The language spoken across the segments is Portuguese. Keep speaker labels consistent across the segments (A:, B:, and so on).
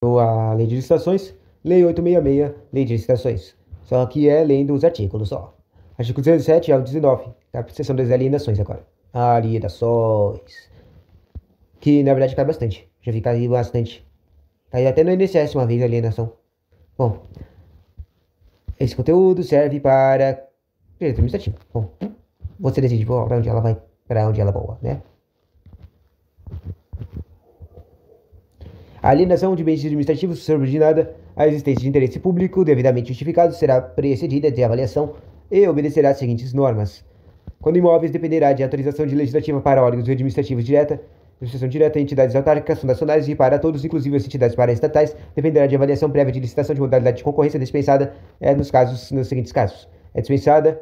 A: A lei de licitações, lei 866, lei de licitações. Só que é lendo os artículos só. Artigo 17 ao 19, a seção das alienações agora. Alienações. Que na verdade cai bastante. Já vi cair bastante. Caiu até no INSS uma vez a alienação. Bom, esse conteúdo serve para direito administrativo. Bom, você decide para onde ela vai, para onde ela voa, né? A alienação de bens administrativos subordinada à existência de interesse público devidamente justificado será precedida de avaliação e obedecerá às seguintes normas. Quando imóveis dependerá de autorização de legislativa para órgãos administrativos direta, administração direta, entidades autárquicas, fundacionais e para todos, inclusive as entidades paraestatais, dependerá de avaliação prévia de licitação de modalidade de concorrência dispensada nos seguintes casos. É dispensada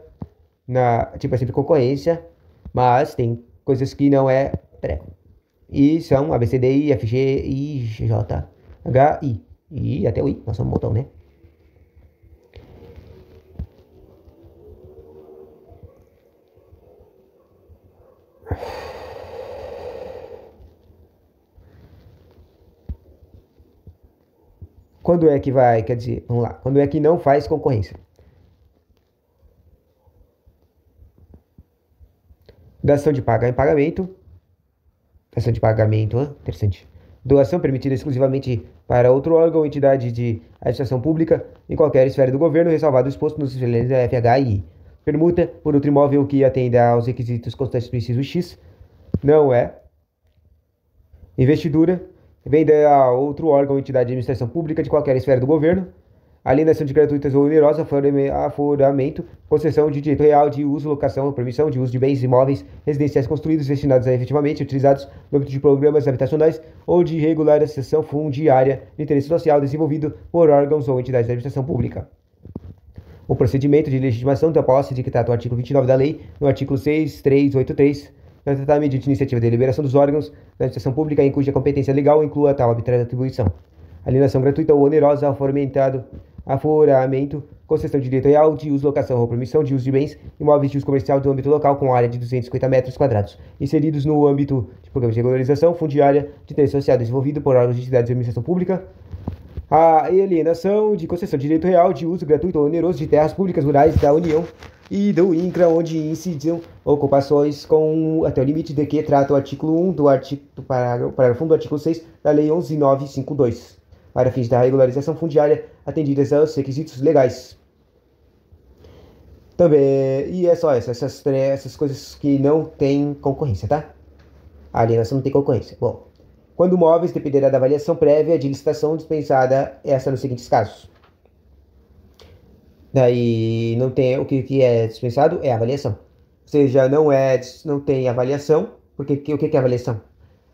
A: tipo, é sempre concorrência, mas tem coisas que não é treco. E são A, B, C, D, I, F, G, I, J, H, I. E até o I, nós somos um botão, né? Quando é que vai, quer dizer, vamos lá, quando é que não faz concorrência? Dação de paga em pagamento. Dação de pagamento, interessante. Doação permitida exclusivamente para outro órgão ou entidade de administração pública em qualquer esfera do governo, ressalvado o exposto nos excelentes da FH e I. Permuta por outro imóvel que atenda aos requisitos constantes do inciso X. Não é. Investidura. Venda a outro órgão ou entidade de administração pública de qualquer esfera do governo. Alienação de gratuitas ou onerosa, aforamento, concessão de direito real de uso, locação ou permissão de uso de bens imóveis residenciais construídos destinados a efetivamente utilizados no âmbito de programas habitacionais ou de regularização fundiária de interesse social desenvolvido por órgãos ou entidades da administração pública. O procedimento de legitimação da posse dictado no artigo 29 da lei, no artigo 6383, tratar mediante iniciativa de deliberação dos órgãos da administração pública em cuja competência legal inclua tal arbitrária atribuição. Alienação gratuita ou onerosa, aforamento, concessão de direito real de uso, locação ou permissão de uso de bens imóveis de uso comercial do âmbito local com área de 250 metros quadrados, inseridos no âmbito de programas de regularização fundiária de interesse social desenvolvido por órgãos de entidades de administração pública. A alienação de concessão de direito real de uso gratuito ou oneroso de terras públicas rurais da União e do INCRA, onde incidiam ocupações com até o limite de que trata o artigo 1 do parágrafo 1 do artigo 6 da Lei 11.952, para fins da regularização fundiária atendidas aos requisitos legais. Também, e é só essas coisas que não tem concorrência, tá? A alienação não tem concorrência. Bom, quando móveis dependerá da avaliação prévia de licitação dispensada, essa nos seguintes casos. Daí não tem o que é dispensado é a avaliação. Ou seja, não tem avaliação, porque o que é avaliação?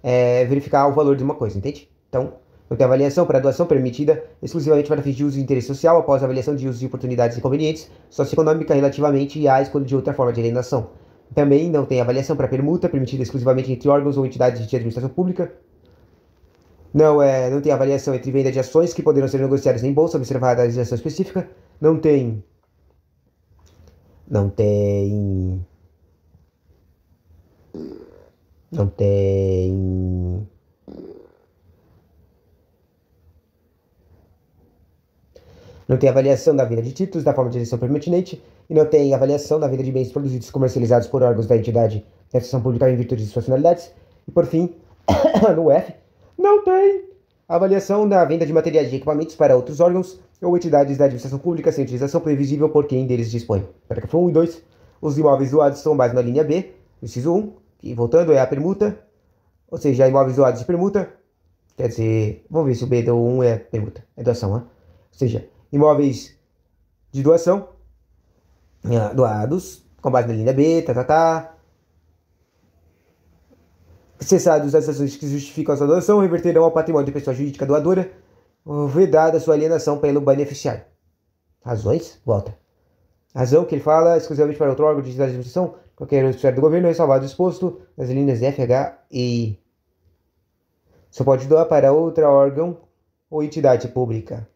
A: É verificar o valor de uma coisa, entende? Então, não tem avaliação para doação permitida exclusivamente para fins de uso de interesse social após a avaliação de uso de oportunidades inconvenientes socioeconômica relativamente à escolha de outra forma de alienação. Também não tem avaliação para permuta permitida exclusivamente entre órgãos ou entidades de administração pública. Não tem avaliação entre venda de ações que poderão ser negociadas em bolsa, observada a legislação específica. Não tem. Não tem. Não tem. Não tem avaliação da venda de títulos da forma de eleição pertinente e não tem avaliação da venda de bens produzidos e comercializados por órgãos da entidade de administração pública em virtude de suas finalidades. E por fim, no F, não tem avaliação da venda de materiais e equipamentos para outros órgãos ou entidades da administração pública sem utilização previsível por quem deles dispõe. Parágrafo 1 e 2. Os imóveis doados são base na linha B, inciso 1, e voltando é a permuta, ou seja, imóveis doados de permuta, quer dizer, vamos ver se o B do 1 é permuta, é doação, né? Ou seja, imóveis de doação, doados, com base na linha B, cessados as ações que justificam a sua doação, reverterão ao patrimônio de pessoa jurídica doadora, vedada sua alienação pelo beneficiário. Razões? Volta. Razão que ele fala exclusivamente para outro órgão de entidade de administração, qualquer esfera do governo, ressalvado exposto nas linhas F, H e I. Só pode doar para outro órgão ou entidade pública.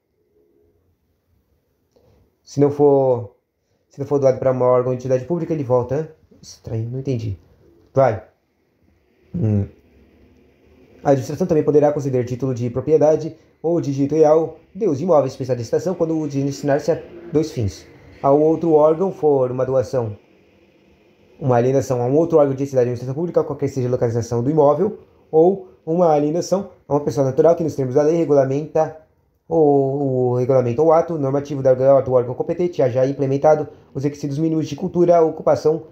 A: Se não for doado para um órgão ou entidade pública, ele volta. Estranho, não entendi. Vai. A administração também poderá conceder título de propriedade ou de direito real dos imóveis especial de licitação quando destinar-se a dois fins. Ao outro órgão for uma doação, uma alienação a um outro órgão de entidade de administração pública, qualquer seja a localização do imóvel, ou uma alienação a uma pessoa natural que, nos termos da lei, regulamenta o regulamento ou ato normativo do órgão competente, haja implementado os requisitos mínimos de cultura, ocupação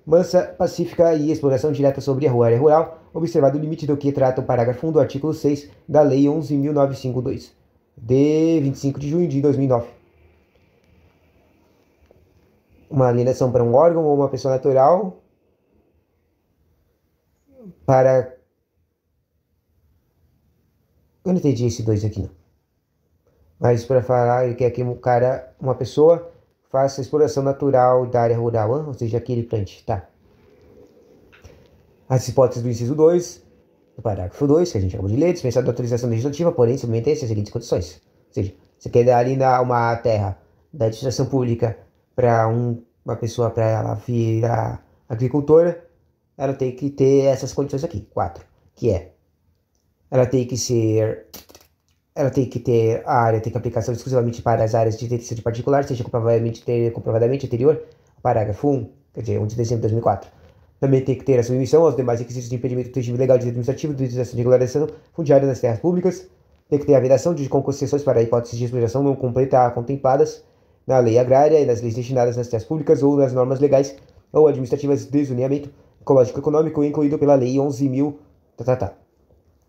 A: mansa, pacífica e exploração direta sobre a área rural, observado o limite do que trata o parágrafo 1 do artigo 6 da Lei 11.952, de 25 de junho de 2009. Uma alienação para um órgão ou uma pessoa natural para... Eu não entendi esse dois aqui, não. Mas para falar, ele quer que uma pessoa faça exploração natural da área rural, ou seja, que ele plante, tá? As hipóteses do inciso 2, do parágrafo 2, que a gente acabou de ler, dispensado da autorização legislativa, porém, submetem-se às seguintes condições. Ou seja, você quer dar ali uma terra da administração pública para uma pessoa, para ela virar agricultora, ela tem que ter essas condições aqui, 4, que é, ela tem que ter a área, tem que aplicação exclusivamente para as áreas de interesse de particular, seja comprovadamente anterior ao parágrafo 1, quer dizer, 1 de dezembro de 2004. Também tem que ter a submissão aos demais requisitos de impedimento do regime legal de administrativo de utilização de regularização fundiária nas terras públicas. Tem que ter a vedação de concessões para hipóteses de exploração não completa contempladas na lei agrária e nas leis destinadas nas terras públicas ou nas normas legais ou administrativas de zoneamento ecológico econômico, incluído pela lei 11.000,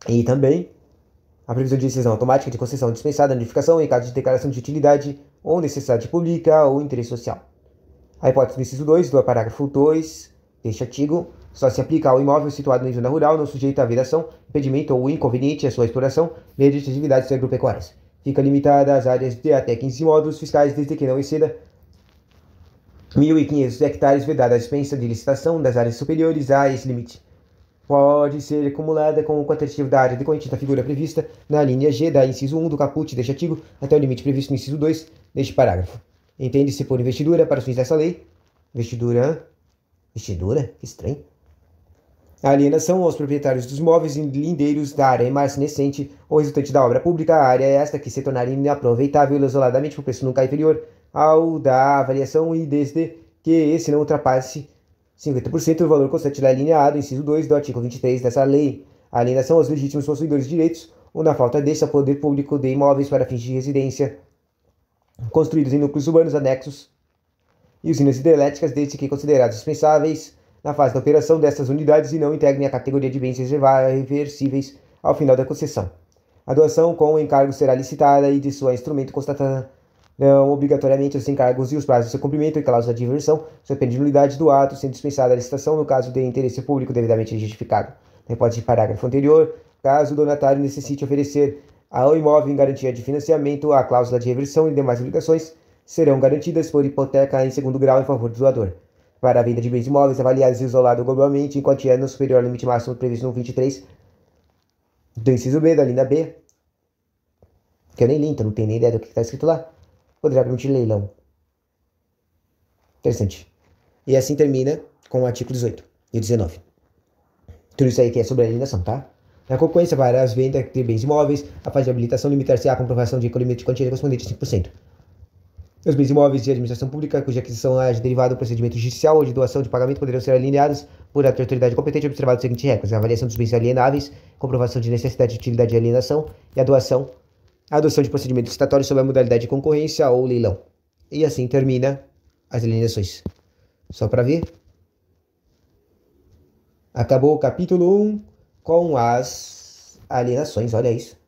A: E também a previsão de decisão automática de concessão dispensada, notificação em caso de declaração de utilidade ou necessidade pública ou interesse social. A hipótese do inciso 2 do parágrafo 2 deste artigo só se aplica ao imóvel situado na zona rural, não sujeito à vedação, impedimento ou inconveniente à sua exploração mediante atividades agropecuárias. Fica limitada às áreas de até 15 módulos fiscais, desde que não exceda 1.500 hectares, vedada a dispensa de licitação das áreas superiores a esse limite. Pode ser acumulada com o quantitativo da área decorrente da figura prevista na linha G da inciso 1 do caput deste artigo até o limite previsto no inciso 2 deste parágrafo. Entende-se por investidura, para os fins dessa lei, investidura? Que estranho. A alienação aos proprietários dos móveis lindeiros da área emarnescente ou resultante da obra pública, a área é esta que se tornar inaproveitável isoladamente por preço nunca inferior ao da avaliação e desde que esse não ultrapasse 50% do valor constante da linha A do inciso 2 do artigo 23 dessa lei. A alienação aos legítimos possuidores de direitos ou, na falta desse, ao poder público de imóveis para fins de residência construídos em núcleos urbanos anexos e usinas hidrelétricas, desde que considerados dispensáveis na fase da operação dessas unidades e não integrem a categoria de bens reversíveis ao final da concessão. A doação com encargo será licitada e de sua instrumento constatarão obrigatoriamente os encargos e os prazos de seu cumprimento e cláusula de inversão, depende de nulidade do ato, sendo dispensada a licitação no caso de interesse público devidamente justificado. Na hipótese de parágrafo anterior, caso o donatário necessite oferecer ao imóvel em garantia de financiamento, a cláusula de reversão e demais obrigações serão garantidas por hipoteca em segundo grau em favor do doador. Para a venda de bens imóveis avaliados e isolados globalmente em quantia não superior ao limite máximo previsto no 23 do inciso B da linha B, que eu nem li, então não tenho nem ideia do que está escrito lá, poderá permitir leilão. Interessante. E assim termina com o artigo 18 e 19. Tudo isso aí que é sobre a alienação, tá? Na consequência, para as vendas de bens imóveis, a fase de habilitação limitar-se à comprovação de recolhimento de quantia correspondente a 5%. Os bens imóveis de administração pública, cuja aquisição haja derivado do procedimento judicial ou de doação de pagamento, poderão ser alienados por autoridade competente, observado os seguintes regras: a avaliação dos bens alienáveis, comprovação de necessidade de utilidade de alienação e a adoção de procedimento licitatório sob a modalidade de concorrência ou leilão. E assim termina as alienações. Só para ver. Acabou o capítulo 1 com as alienações, olha isso.